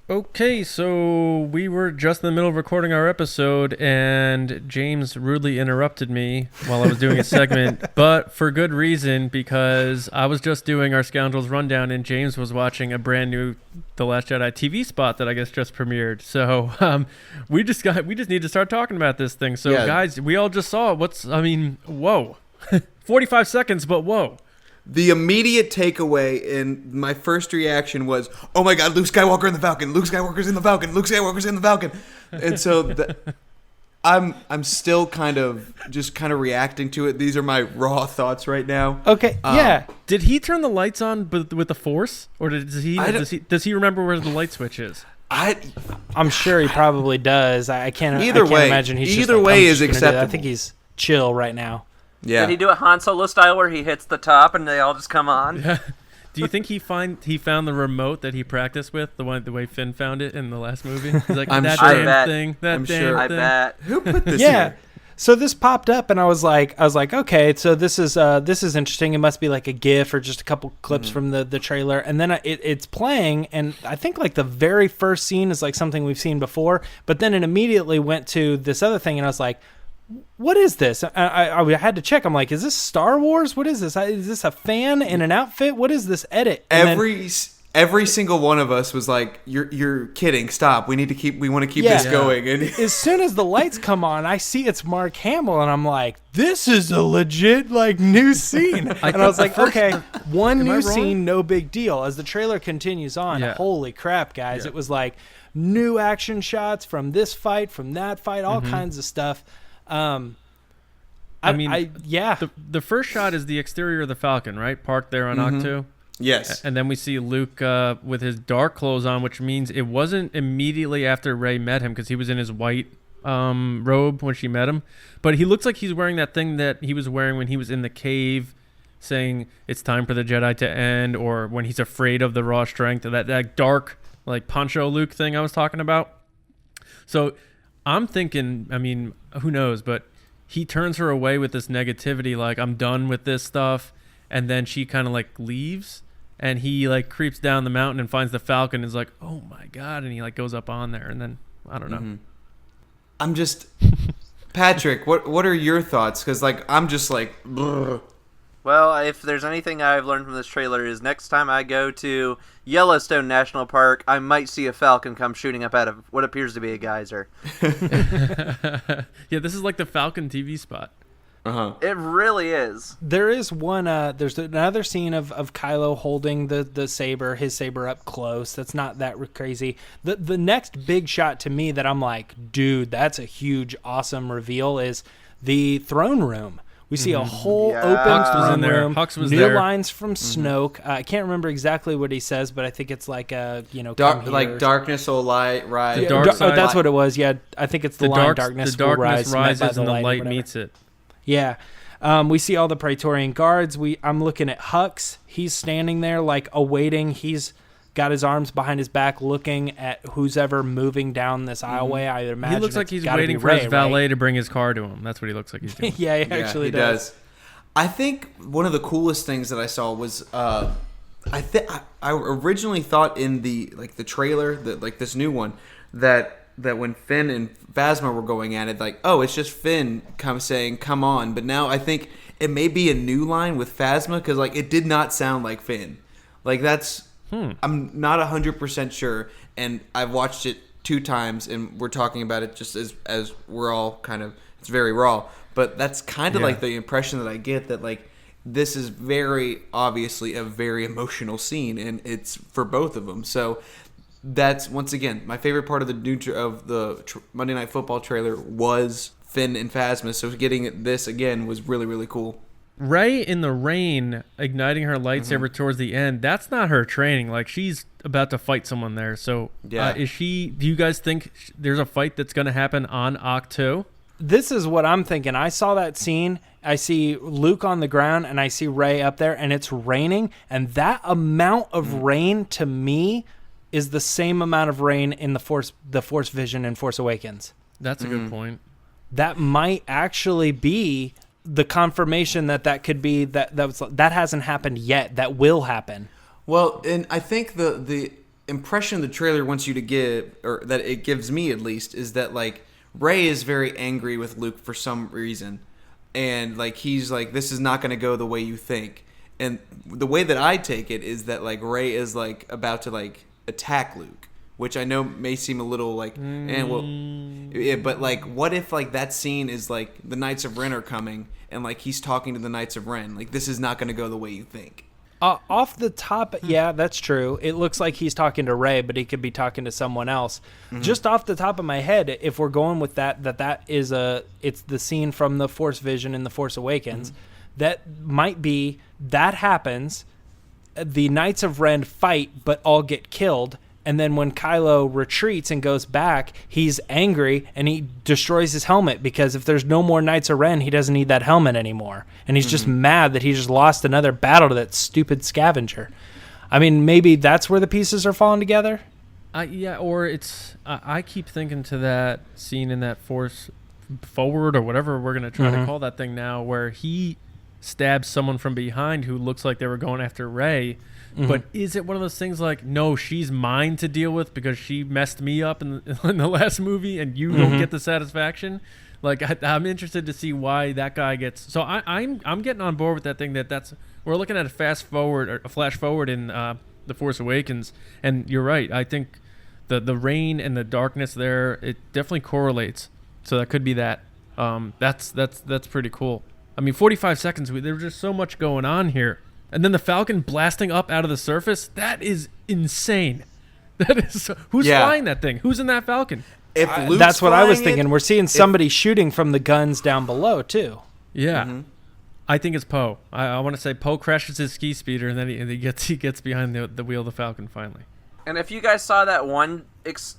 Okay, so we were just in the middle of recording our episode, and James rudely interrupted me while I was doing a segment, but for good reason, because I was just doing our Scoundrels Rundown, and James was watching a brand new The Last Jedi TV spot that I guess just premiered. So we just need to start talking about this thing. So guys, we all just saw it. Whoa. 45 seconds, but whoa. The immediate takeaway in my first reaction was, oh my God, Luke Skywalker in the Falcon. Luke Skywalker's in the Falcon. Luke Skywalker's in the Falcon. And so I'm still kind of reacting to it. These are my raw thoughts right now. Okay, yeah. Did he turn the lights on with the Force? Or does he remember where the light switch is? I'm sure he probably does. I can't imagine he's just either way is acceptable. I think he's chill right now. Yeah. Did he do it Han Solo style where he hits the top and they all just come on? Yeah. Do you think he found the remote that he practiced with, the way Finn found it in the last movie? He's like, I'm that sure. damn thing, that I'm damn sure. thing. I bet. Who put this Yeah. here? So this popped up, and I was like, okay, so this is interesting. It must be like a GIF or just a couple clips from the trailer, and then it's playing, and I think like the very first scene is like something we've seen before, but then it immediately went to this other thing, and I was like, what is this? I had to check. I'm like, is this Star Wars? What is this? Is this a fan in an outfit? What is this edit? Every single one of us was like, "You're kidding! Stop! We want to keep this going." And as soon as the lights come on, I see it's Mark Hamill, and I'm like, "This is a legit like new scene." And I was like, "Okay, one new scene, no big deal." As the trailer continues on, holy crap, guys! It was like new action shots from this fight, from that fight, all kinds of stuff. The first shot is the exterior of the Falcon, right? Parked there on Ahch-To. Yes. And then we see Luke with his dark clothes on, which means it wasn't immediately after Rey met him because he was in his white robe when she met him. But he looks like he's wearing that thing that he was wearing when he was in the cave saying it's time for the Jedi to end, or when he's afraid of the raw strength, that dark like poncho Luke thing I was talking about. So I'm thinking, who knows, but he turns her away with this negativity, like, I'm done with this stuff, and then she kind of, like, leaves, and he, like, creeps down the mountain and finds the Falcon and is like, oh, my God, and he, like, goes up on there, and then, I don't know. Mm-hmm. I'm just... Patrick, what are your thoughts? Because, like, I'm just like... Bleh. Well, if there's anything I've learned from this trailer is next time I go to Yellowstone National Park, I might see a falcon come shooting up out of what appears to be a geyser. Yeah, this is like the Falcon TV spot. Uh-huh. It really is. There is one, there's another scene of Kylo holding the saber, his saber up close. That's not that crazy. The next big shot to me that I'm like, dude, that's a huge, awesome reveal is the throne room. We see a whole open throne room. Hux was new there. lines from Snoke. I can't remember exactly what he says, but I think it's like darkness will rise. That's what it was. Yeah, I think it's the line darkness will rise rises and the light meets it. Yeah. We see all the Praetorian guards. I'm looking at Hux. He's standing there like awaiting. He's got his arms behind his back looking at who's ever moving down this aisleway. I imagine he looks like he's waiting for Rey, his valet to bring his car to him. That's what he looks like he's doing. Yeah, he actually does. I think one of the coolest things that I saw was I originally thought in the trailer that like this new one that when Finn and Phasma were going at it, like, oh, it's just Finn saying come on, but now I think it may be a new line with Phasma because like it did not sound like Finn. Like that's I'm not 100% sure, and I've watched it 2 times, and we're talking about it just as we're all kind of, it's very raw, but that's kind of like the impression that I get, that like this is very obviously a very emotional scene, and it's for both of them. So that's, once again, my favorite part of the Monday Night Football trailer was Finn and Phasma, so getting this again was really, really cool. Rey in the rain igniting her lightsaber towards the end, that's not her training. Like, she's about to fight someone there. So do you guys think there's a fight that's going to happen on Ahch-To? This is what I'm thinking. I saw that scene. I see Luke on the ground, and I see Rey up there, and it's raining. And that amount of rain, to me, is the same amount of rain in the Force Vision and Force Awakens. That's a good point. That might actually be the confirmation that could be that hasn't happened yet. That will happen. Well, and I think the impression the trailer wants you to give, or that it gives me at least, is that like Rey is very angry with Luke for some reason, and like he's like, this is not going to go the way you think. And the way that I take it is that like Rey is like about to like attack Luke, which I know may seem a little like, but like, what if like that scene is like the Knights of Ren are coming and like he's talking to the Knights of Ren, like this is not going to go the way you think. Off the top, yeah, that's true. It looks like he's talking to Rey, but he could be talking to someone else. Mm-hmm. Just off the top of my head, if we're going with that is it's the scene from the Force Vision in The Force Awakens. Mm-hmm. That might be, that happens, the Knights of Ren fight, but all get killed. And then when Kylo retreats and goes back, he's angry and he destroys his helmet, because if there's no more Knights of Ren, he doesn't need that helmet anymore. And he's just mad that he just lost another battle to that stupid scavenger. I mean, maybe that's where the pieces are falling together? Yeah, or it's... I keep thinking to that scene in that Force Forward, or whatever we're going to try to call that thing now, where he stabs someone from behind who looks like they were going after Rey. But is it one of those things like, no, she's mine to deal with because she messed me up in the last movie and you don't get the satisfaction? Like, I'm interested to see why that guy gets... So I'm getting on board with that thing that's... We're looking at a flash forward in The Force Awakens, and you're right. I think the rain and the darkness there, it definitely correlates. So that could be that. That's pretty cool. I mean, 45 seconds, there was just so much going on here. And then the Falcon blasting up out of the surface, that is insane. That is who's flying that thing? Who's in that Falcon? If Luke's that's what I was flying thinking. We're seeing somebody shooting from the guns down below, too. Yeah. I think it's Poe. I want to say Poe crashes his ski speeder, and then he gets behind the wheel of the Falcon finally. And if you guys saw that one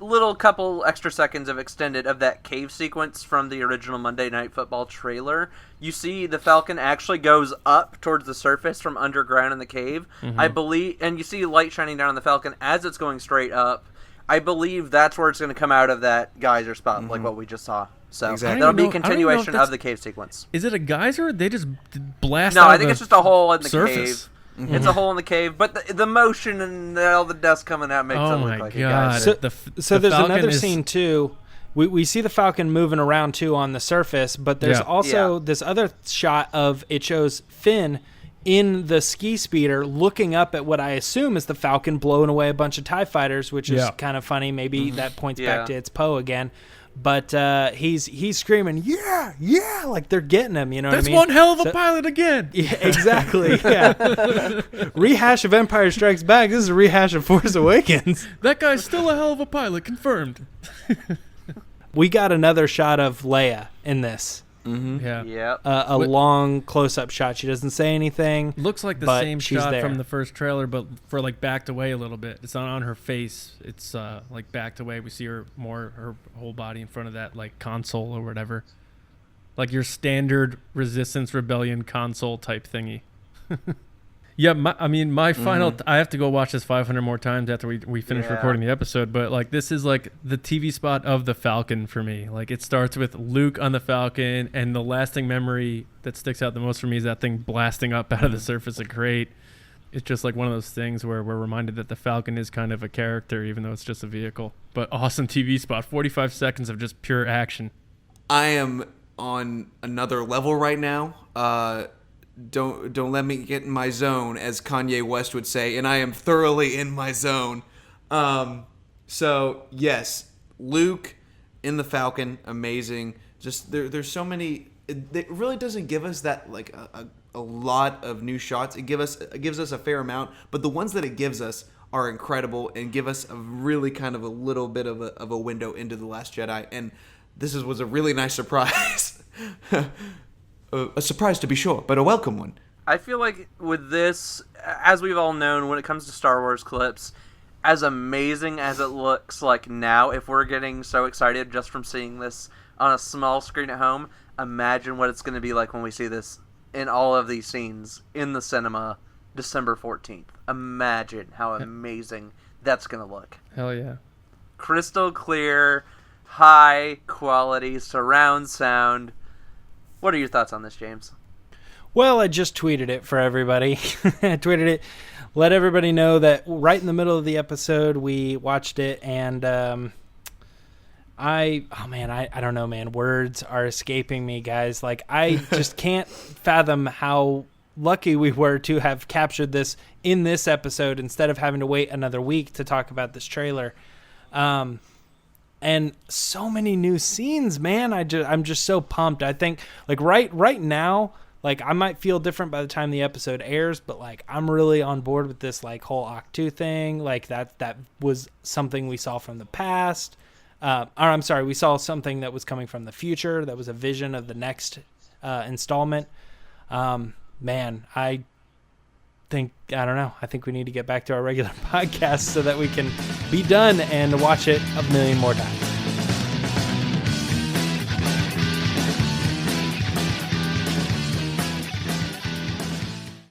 little couple extra seconds of extended of that cave sequence from the original Monday Night Football trailer, you see the Falcon actually goes up towards the surface from underground in the cave. I believe, and you see light shining down on the Falcon as it's going straight up. I believe that's where it's going to come out of that geyser spot, like what we just saw. So Exactly. that'll be a continuation of the cave sequence. Is it a geyser? They just blast No, out I think it's just a hole in the surface. cave. It's a hole in the cave, but the motion and all the dust coming out makes it look like a geyser. So there's Falcon another scene, too. We see the Falcon moving around, too, on the surface, but there's also this other shot of, it shows Finn in the ski speeder looking up at what I assume is the Falcon blowing away a bunch of TIE fighters, which is kind of funny. Maybe that points back to it's Poe again. But he's screaming, yeah, like they're getting him, you know That's what I mean? one hell of a pilot again. Yeah, exactly, yeah. Rehash of Empire Strikes Back. This is a rehash of Force Awakens. That guy's still a hell of a pilot, confirmed. We got another shot of Leia in this. Yeah. Yep. A long close-up shot. She doesn't say anything. Looks like the but same she's shot there. from the first trailer, but for like backed away a little bit. It's not on her face. It's like backed away. We see her whole body in front of that like console or whatever. Like your standard Resistance Rebellion console type thingy. Yeah, my final... I have to go watch this 500 more times after we finish recording the episode, but like this is like the TV spot of the Falcon for me. Like it starts with Luke on the Falcon, and the lasting memory that sticks out the most for me is that thing blasting up out of the surface of Crate. It's just like one of those things where we're reminded that the Falcon is kind of a character, even though it's just a vehicle. But awesome TV spot. 45 seconds of just pure action. I am on another level right now. Don't let me get in my zone, as Kanye West would say, and I am thoroughly in my zone. So yes, Luke in the Falcon, amazing. Just there's so many. It really doesn't give us that like a lot of new shots. It gives us a fair amount, but the ones that it gives us are incredible and give us a really kind of a little bit of a window into The Last Jedi. And this was a really nice surprise. A surprise to be sure, but a welcome one. I feel like with this, as we've all known, when it comes to Star Wars clips, as amazing as it looks like now, if we're getting so excited just from seeing this on a small screen at home, imagine what it's going to be like when we see this in all of these scenes in the cinema December 14th. Imagine how amazing that's going to look. Hell yeah. Crystal clear, high quality surround sound. What are your thoughts on this, James? Well, I just tweeted it for everybody. I tweeted it, let everybody know that right in the middle of the episode we watched it, and I don't know, man. Words are escaping me, guys. Like, I just can't fathom how lucky we were to have captured this in this episode instead of having to wait another week to talk about this trailer. And so many new scenes, man. I'm just so pumped. I think like right now, like I might feel different by the time the episode airs, but like I'm really on board with this like whole Octu thing. Like that was something we saw from the past. We saw something that was coming from the future. That was a vision of the next installment. Man, I don't know. I think we need to get back to our regular podcast so that we can be done and watch it a million more times.